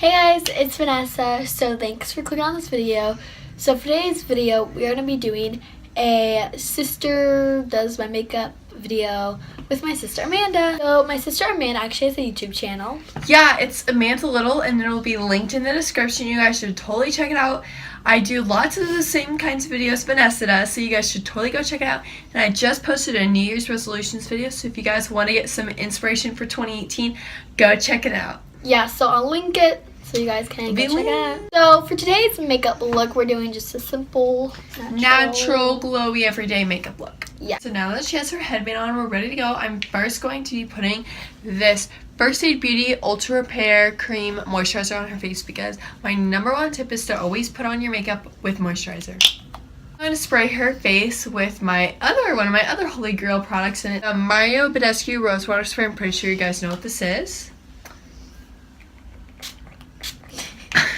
Hey guys, it's Vanessa. So thanks for clicking on this video. So for today's video, we are going to be doing a sister does my makeup video with my sister Amanda. So my sister Amanda actually has a YouTube channel. Yeah, it's Amanda Little and it'll be linked in the description. You guys should totally check it out. I do lots of the same kinds of videos Vanessa does, so you guys should totally go check it out. And I just posted a New Year's resolutions video, so if you guys want to get some inspiration for 2018, go check it out. Yeah, so I'll link it so you guys can go check it out. So for today's makeup look, we're doing just a simple, natural glowy everyday makeup look. Yeah. So now that she has her headband on, we're ready to go. I'm first going to be putting this First Aid Beauty Ultra Repair Cream Moisturizer on her face because my number one tip is to always put on your makeup with moisturizer. I'm going to spray her face with one of my other Holy Grail products in it, the Mario Badescu Rose Water Spray. I'm pretty sure you guys know what this is.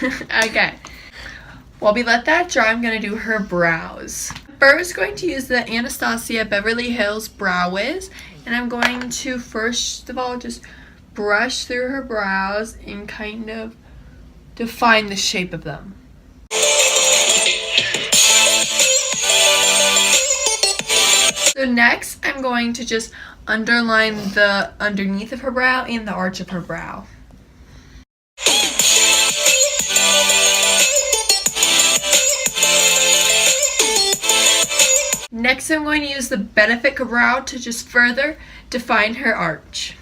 Okay. While we let that dry, I'm going to do her brows. First, going to use the Anastasia Beverly Hills Brow Wiz, and I'm going to first of all just brush through her brows and kind of define the shape of them. So next, I'm going to just underline the underneath of her brow and the arch of her brow. Next, I'm going to use the Benefit Brow to just further define her arch.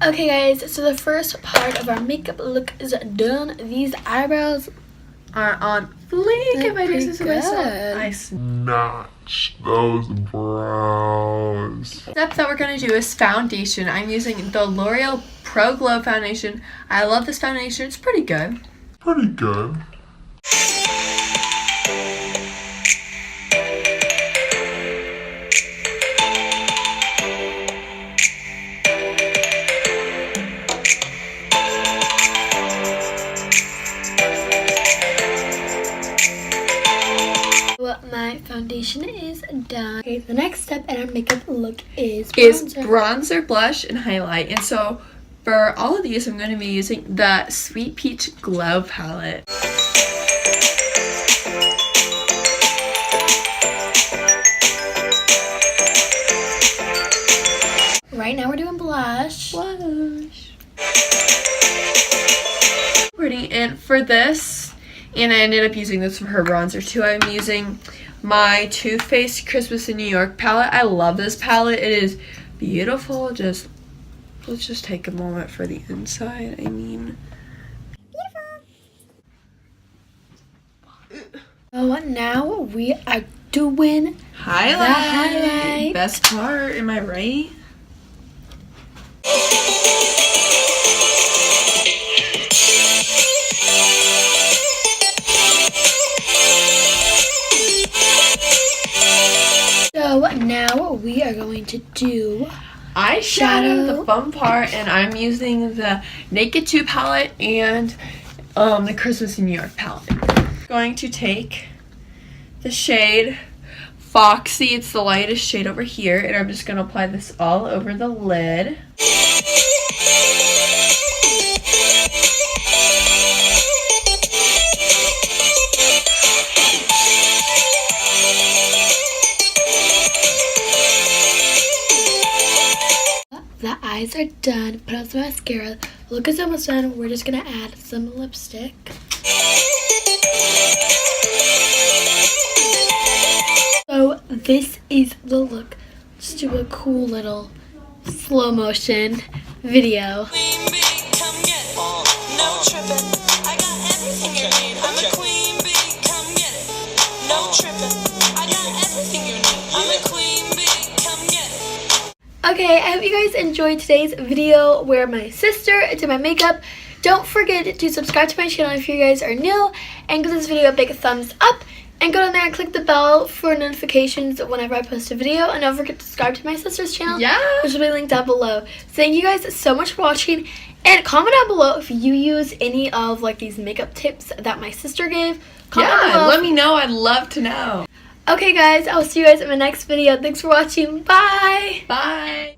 Okay guys, so the first part of our makeup look is done. These eyebrows are on fleek, if I do say so myself. I snatch those brows. Step that we're going to do is foundation. I'm using the L'Oreal Pro Glow Foundation. I love this foundation. It's pretty good. Pretty good. My foundation is done. Okay, the next step in our makeup look is bronzer, blush, and highlight. And so for all of these, I'm going to be using the Sweet Peach Glow palette. Right now we're doing blush. Pretty. And for this, and I ended up using this for her bronzer too, I'm using my Too Faced Christmas in New York palette. I love this palette. It is beautiful. Let's just take a moment for the inside. I mean, beautiful. So now we are doing highlight. Best part, am I right? So now we are going to do eyeshadow, the fun part, and I'm using the Naked 2 palette and the Christmas in New York palette. Going to take the shade Foxy, it's the lightest shade over here, and I'm just going to apply this all over the lid. The eyes are done. Put on some mascara. Look is almost done. We're just gonna add some lipstick. So this is the look. Just do a cool little slow motion video. Okay, I hope you guys enjoyed today's video where my sister did my makeup. Don't forget to subscribe to my channel if you guys are new, and give this video a big thumbs up, and go down there and click the bell for notifications whenever I post a video, and don't forget to subscribe to my sister's channel, which will be linked down below. So thank you guys so much for watching, and comment down below if you use any of like these makeup tips that my sister gave. Comment below. Let me know. I'd love to know. Okay guys, I'll see you guys in my next video. Thanks for watching. Bye! Bye!